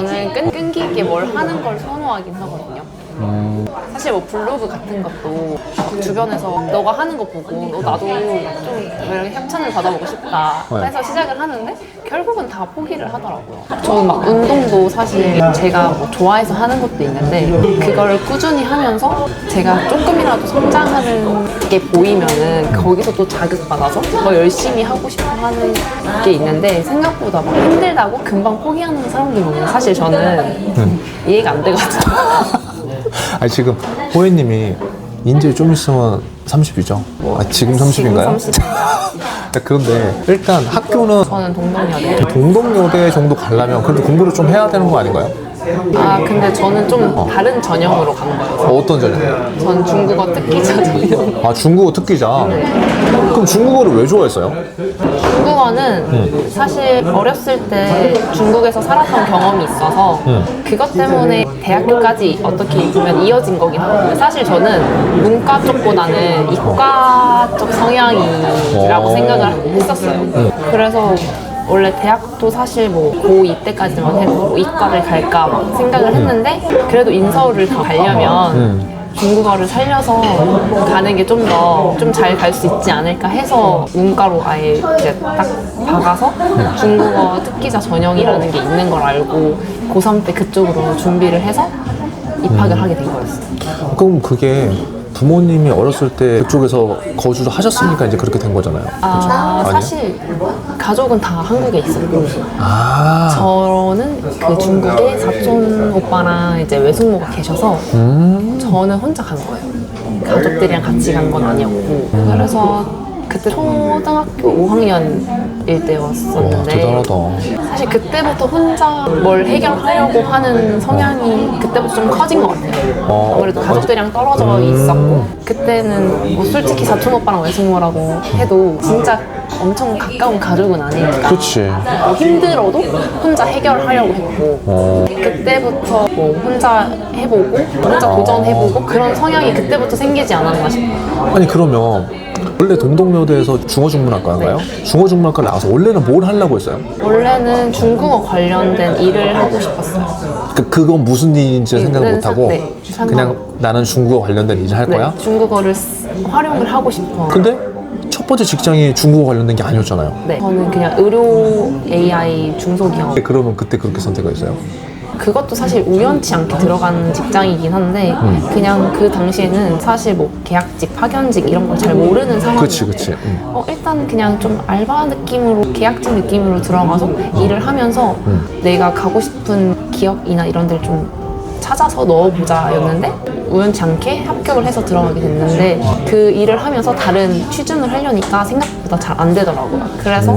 저는 끈기 있게 뭘 하는 걸 선호하긴 하거든요. 사실 뭐 블로그 같은 것도 주변에서 너가 하는 거 보고 나도 좀 이렇게 협찬을 받아보고 싶다 해서 시작을 하는데 결국은 다 포기를 하더라고요. 저는 막 운동도 사실 제가 뭐 좋아해서 하는 것도 있는데 그걸 꾸준히 하면서 제가 조금이라도 성장하는 게 보이면은 거기서 또 자극받아서 더 열심히 하고 싶어 하는 게 있는데 생각보다 막 힘들다고 금방 포기하는 사람들 보면 사실 저는 이해가 안 되거든요. 아니 지금 호혜님이 이제 좀 있으면 30이죠? 아, 지금 30인가요? 30. 그런데 일단 학교는 저는 동덕여대. 동덕여대 정도 가려면 그래도 공부를 좀 해야 되는 거 아닌가요? 아 근데 저는 좀 다른 전형으로 간 거예요. 어떤 전형이요? 전 중국어 특기자 전형. 아 중국어 특기자? 그럼 중국어를 왜 좋아했어요? 중국어는 사실 어렸을 때 중국에서 살았던 경험이 있어서 그것 때문에 대학교까지 어떻게 보면 이어진 거긴 하거든요. 사실 저는 문과 쪽보다는 이과 쪽 성향이라고 생각을 했었어요. 그래서 원래 대학도 사실 뭐 고2 때까지만 해도 뭐 이과를 갈까 막 생각을 했는데 그래도 인서울을 더 가려면 중국어를 살려서 가는 게 좀 더 좀 잘 갈 수 있지 않을까 해서 문과로 아예 이제 딱 박아서 중국어 특기자 전형이라는 게 있는 걸 알고 고3 때 그쪽으로 준비를 해서 입학을 하게 된 거였어요. 그럼 그게 부모님이 어렸을 때 그쪽에서 거주를 하셨으니까 이제 그렇게 된 거잖아요. 아, 그렇죠? 사실 가족은 다 한국에 있었고 아, 저는 그 중국에 사촌 오빠랑 이제 외숙모가 계셔서 저는 혼자 간 거예요. 가족들이랑 같이 간 건 아니었고 그래서 그때 초등학교 5학년일 와, 때였었는데 대단하다. 사실 그때부터 혼자 뭘 해결하려고 하는 성향이 그때부터 좀 커진 것 같아요. 아무래도 가족들이랑 떨어져 있었고 그때는 뭐 솔직히 사촌 오빠랑 외숙모라고 해도 진짜 엄청 가까운 가족은 아니니까 그렇지. 뭐 힘들어도 혼자 해결하려고 했고 그때부터 뭐 혼자 해보고 혼자 도전해보고 그런 성향이 그때부터 생기지 않았나 싶어요. 아니 그러면 원래 동덕여대에서 중어중문학과인가요? 중어중문학과 나와서 원래는 뭘 하려고 했어요? 원래는 중국어 관련된 일을 하고 싶었어요. 그건 무슨 일인지 생각 네, 못하고 네, 그냥 나는 중국어 관련된 일을 할 거야? 중국어를 활용을 하고 싶어. 근데 첫 번째 직장이 중국어 관련된 게 아니었잖아요. 네, 저는 그냥 의료 AI 중소기업. 그러면 그때 그렇게 선택했어요? 그것도 사실 우연치 않게 들어간 직장이긴 한데 그냥 그 당시에는 사실 뭐 계약직, 파견직 이런 걸 잘 모르는 상황이었고 그치. 일단 그냥 좀 알바 느낌으로 계약직 느낌으로 들어가서 일을 하면서 내가 가고 싶은 기업이나 이런 데를 좀 찾아서 넣어보자였는데 우연치 않게 합격을 해서 들어가게 됐는데 그 일을 하면서 다른 취준을 하려니까 생각보다 잘 안 되더라고요. 그래서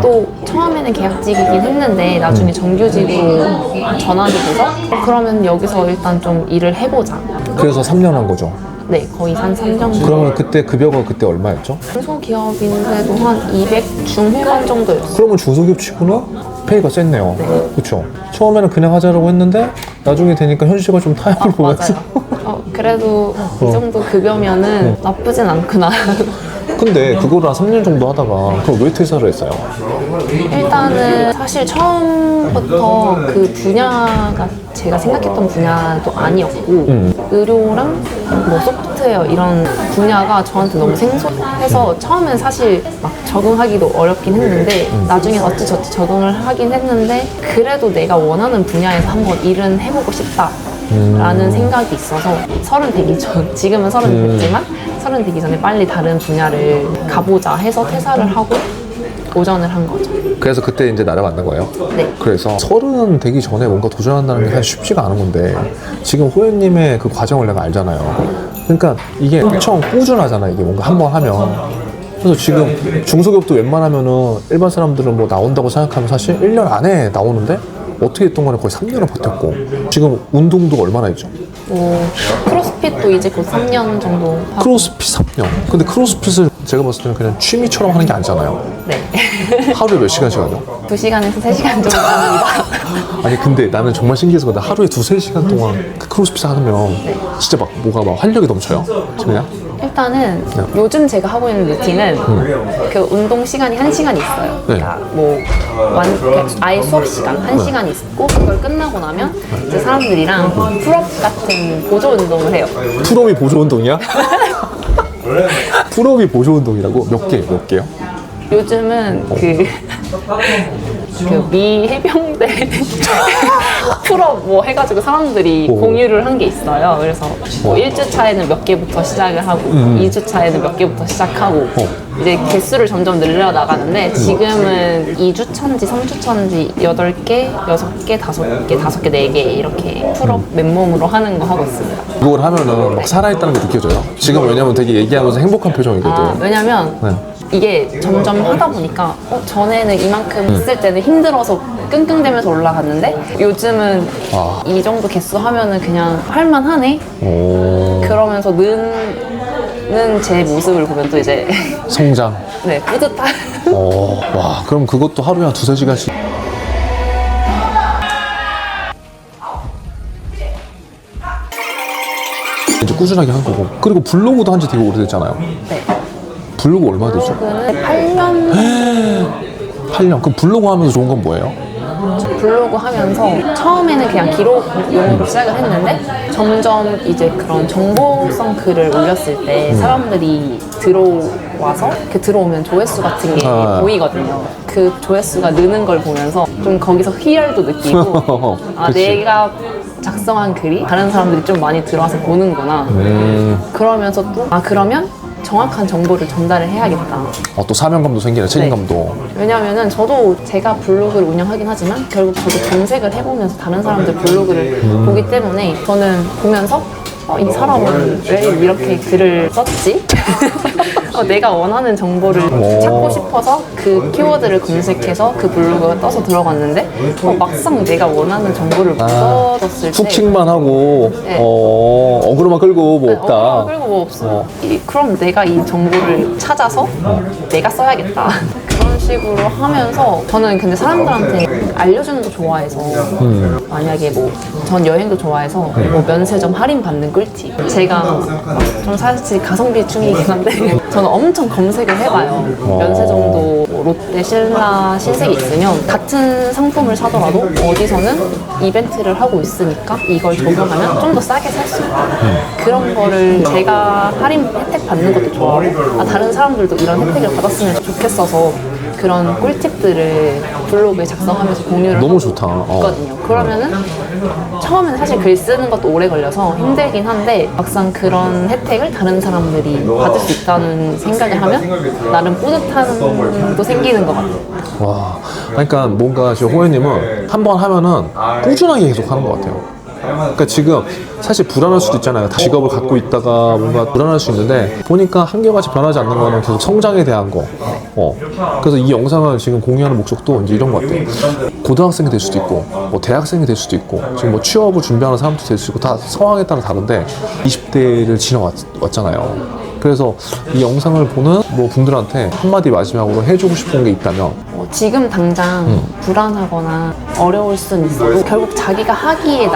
또 처음에는 계약직이긴 했는데 나중에 정규직으로 전환이 돼서 그러면 여기서 일단 좀 일을 해보자. 그래서 3년 한 거죠? 네, 거의 한 3년 정도. 그러면 그때 급여가 그때 얼마였죠? 중소기업인데도 한 200 중후반 정도였어요. 그러면 중소기업 치고는 페이가 셌네요. 그렇죠. 처음에는 그냥 하자라고 했는데 나중에 되니까 현실과 좀 타협을 보면서 맞아요. 그래도 이 정도 급여면은 나쁘진 않구나. 근데 그거를 한 3년 정도 하다가 그럼 왜 퇴사를 했어요? 일단은 사실 처음부터 그 분야가 제가 생각했던 분야도 아니었고 의료랑 뭐 소프트웨어 이런 분야가 저한테 너무 생소해서 처음엔 사실 막 적응하기도 어렵긴 했는데 나중에 어찌저찌 적응을 하긴 했는데 그래도 내가 원하는 분야에서 한번 일은 해보고 싶다라는 생각이 있어서 30 되기 전, 지금은 30 됐지만 30 되기 전에 빨리 다른 분야를 가보자 해서 퇴사를 하고 도전을 한 거죠. 그래서 그때 이제 나를 만난 거예요? 네. 그래서 30 되기 전에 뭔가 도전한다는 게 사실 쉽지가 않은 건데 지금 호연님의 그 과정을 내가 알잖아요. 그러니까 이게 엄청 꾸준하잖아. 이게 뭔가 한 번 하면. 그래서 지금 중소기업도 웬만하면은 일반 사람들은 뭐 나온다고 생각하면 사실 1년 안에 나오는데 어떻게 했던 거는 거의 3년을 버텼고 지금 운동도 얼마나 했죠? 크로스핏도 이제 곧 3년 정도 하고. 크로스핏 3년. 근데 크로스핏을 제가 봤을 때는 그냥 취미처럼 하는 게 아니잖아요. 네. 하루에 몇 시간씩 하죠? 2시간에서 3시간 정도 합니다. 아니 근데 나는 정말 신기해서 그런데 하루에 2-3시간 동안 그 크로스핏 하면 진짜 막 뭐가 막 활력이 넘쳐요? 그냥? 일단은 요즘 제가 하고 있는 루틴은 그 운동 시간이 1시간 있어요. 그러니까 뭐 아예 수업 시간 1시간 있고 그걸 끝나고 나면 이제 사람들이랑 풀업 같은 보조 운동을 해요. 풀업이 보조 운동이야? 풀업이 보조 운동이라고? 몇 개요? 요즘은 그 미 해병대 풀업 뭐 해가지고 사람들이 공유를 한 게 있어요. 그래서 뭐 1주차에는 몇 개부터 시작을 하고 2주차에는 몇 개부터 시작하고 이제 개수를 점점 늘려 나가는데 지금은 2주차인지 3주차인지 8개, 6개, 5개, 5개, 4개 이렇게 풀업 맨몸으로 하는 거 하고 있습니다. 그걸 하면은 막 살아있다는 게 느껴져요? 지금 왜냐면 되게 얘기하면서 행복한 표정이거든. 왜냐면 네. 이게 점점 하다 보니까 전에는 이만큼 했을 때는 힘들어서 끙끙대면서 올라갔는데 요즘은 이 정도 개수 하면은 그냥 할만하네? 그러면서 는 제 모습을 보면 또 이제 성장. 네, 뿌듯한 와, 그럼 그것도 하루에 한 2-3시간씩. 이제 꾸준하게 한 거고. 그리고 블로그도 한 지 되게 오래됐잖아요. 네. 블로그 얼마 됐죠? 블로그는 8년 8년. 그럼 블로그 하면서 좋은 건 뭐예요? 블로그 하면서 처음에는 그냥 기록용으로 시작을 했는데 점점 이제 그런 정보성 글을 올렸을 때 사람들이 들어와서 그 들어오면 조회수 같은 게 보이거든요. 그 조회수가 느는 걸 보면서 좀 거기서 희열도 느끼고 내가 작성한 글이 다른 사람들이 좀 많이 들어와서 보는구나. 그러면서 또 그러면 정확한 정보를 전달을 해야겠다. 또 사명감도 생기네, 책임감도. 왜냐면은 저도 제가 블로그를 운영하긴 하지만 결국 저도 검색을 해보면서 다른 사람들 블로그를 보기 때문에 저는 보면서 이 사람은 왜 이렇게 글을 썼지? 내가 원하는 정보를 찾고 싶어서 그 키워드를 검색해서 그 블로그가 떠서 들어갔는데 막상 내가 원하는 정보를 못 얻었을 때 후킹만 하고 네. 어그로만 끌고 뭐 없다. 어그로만 끌고 뭐 없어. 그럼 내가 이 정보를 찾아서 내가 써야겠다. 그런 식으로 하면서 저는 근데 사람들한테 알려주는 거 좋아해서 만약에 뭐 전 여행도 좋아해서 뭐 면세점 할인 받는 꿀팁 제가 좀 사실 가성비충이긴 한데 저는 엄청 검색을 해봐요. 면세점도 뭐 롯데, 신라, 신세계 있으면 같은 상품을 사더라도 어디서는 이벤트를 하고 있으니까 이걸 적용하면 좀 더 싸게 살 수 있다. 그런 거를 제가 할인 혜택 받는 것도 좋아하고 다른 사람들도 이런 혜택을 받았으면 좋겠어서 그런 꿀팁들을 블로그에 작성하면서 공유를 너무 하고 좋다. 있거든요. 그러면은 처음에는 사실 글 쓰는 것도 오래 걸려서 힘들긴 한데 막상 그런 혜택을 다른 사람들이 받을 수 있다는 생각을 하면 나름 뿌듯함도 생기는 것 같아요. 와, 그러니까 뭔가 지금 호연님은 한 번 하면은 꾸준하게 계속 하는 것 같아요. 그러니까 지금 사실 불안할 수도 있잖아요. 직업을 갖고 있다가 뭔가 불안할 수 있는데 보니까 한결같이 변하지 않는 거는 계속 성장에 대한 거. 그래서 이 영상을 지금 공유하는 목적도 이제 이런 것 같아요. 고등학생이 될 수도 있고, 뭐 대학생이 될 수도 있고, 지금 뭐 취업을 준비하는 사람도 될 수도 있고, 다 상황에 따라 다른데 20대를 지나왔잖아요. 그래서 이 영상을 보는 뭐 분들한테 한마디 마지막으로 해주고 싶은 게 있다면 지금 당장 불안하거나 어려울 수는 있어도 결국 자기가 하기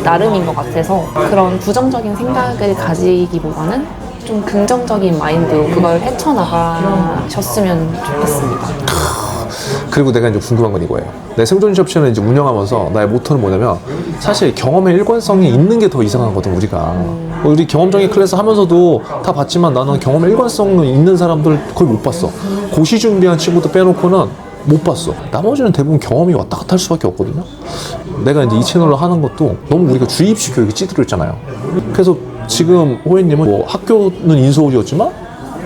나름인 것 같아서 그런 부정적인 생각을 가지기보다는 좀 긍정적인 마인드로 그걸 헤쳐나가셨으면 좋겠습니다. 그리고 내가 이제 궁금한 건 이거예요. 내 생존 접시를 이제 운영하면서 나의 모토는 뭐냐면 사실 경험의 일관성이 있는 게 더 이상하거든 우리가. 우리 경험적인 클래스 하면서도 다 봤지만 나는 경험의 일관성은 있는 사람들 거의 못 봤어. 고시 준비한 친구도 빼놓고는 못 봤어. 나머지는 대부분 경험이 왔다 갔다 할 수밖에 없거든요. 내가 이제 이 채널을 하는 것도 너무 우리가 주입식 교육에 찌들어 있잖아요. 그래서 지금 호연님은 뭐 학교는 인서울이었지만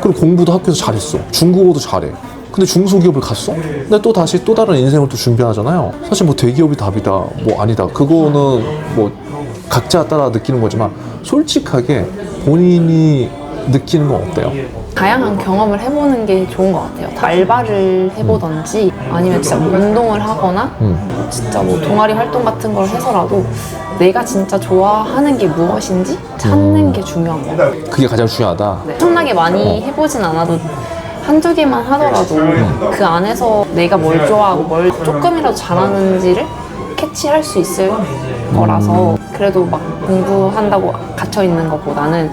그리고 공부도 학교에서 잘했어. 중국어도 잘해. 근데 중소기업을 갔어? 근데 또 다시 또 다른 인생을 또 준비하잖아요. 사실 뭐 대기업이 답이다, 뭐 아니다. 그거는 뭐 각자 따라 느끼는 거지만 솔직하게 본인이 느끼는 건 어때요? 다양한 경험을 해보는 게 좋은 것 같아요. 알바를 해보던지 아니면 진짜 뭐 운동을 하거나 진짜 뭐 동아리 활동 같은 걸 해서라도 내가 진짜 좋아하는 게 무엇인지 찾는 게 중요한 것 같아요. 그게 가장 중요하다. 엄청나게 많이 해보진 않아도 한두 개만 하더라도 그 안에서 내가 뭘 좋아하고 뭘 조금이라도 잘하는지를 캐치할 수 있을 거라서 그래도 막 공부한다고 갇혀있는 것보다는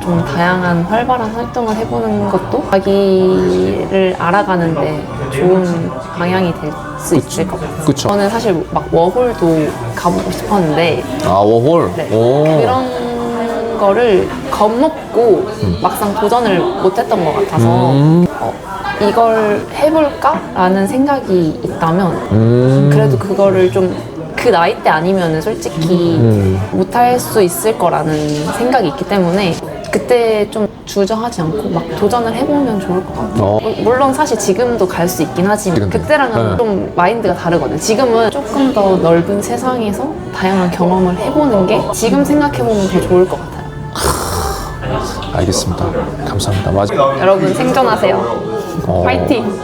좀 다양한 활발한 활동을 해보는 것도 자기를 알아가는데 좋은 방향이 될 수 있을 것 같아요. 그쵸. 저는 사실 막 워홀도 가보고 싶었는데 아, 워홀? 네. 오. 그런 거를 겁먹고 막상 도전을 못했던 것 같아서 이걸 해볼까라는 생각이 있다면 그래도 그거를 좀 그 나이 때 아니면은 솔직히 못할 수 있을 거라는 생각이 있기 때문에 그때 좀 주저하지 않고 막 도전을 해보면 좋을 것 같아요. 물론 사실 지금도 갈 수 있긴 하지만 그때랑은 네. 좀 마인드가 다르거든요. 지금은 조금 더 넓은 세상에서 다양한 경험을 해보는 게 지금 생각해보면 더 좋을 것 같아요. 알겠습니다. 감사합니다. 맞아. 여러분 생존하세요. 파이팅!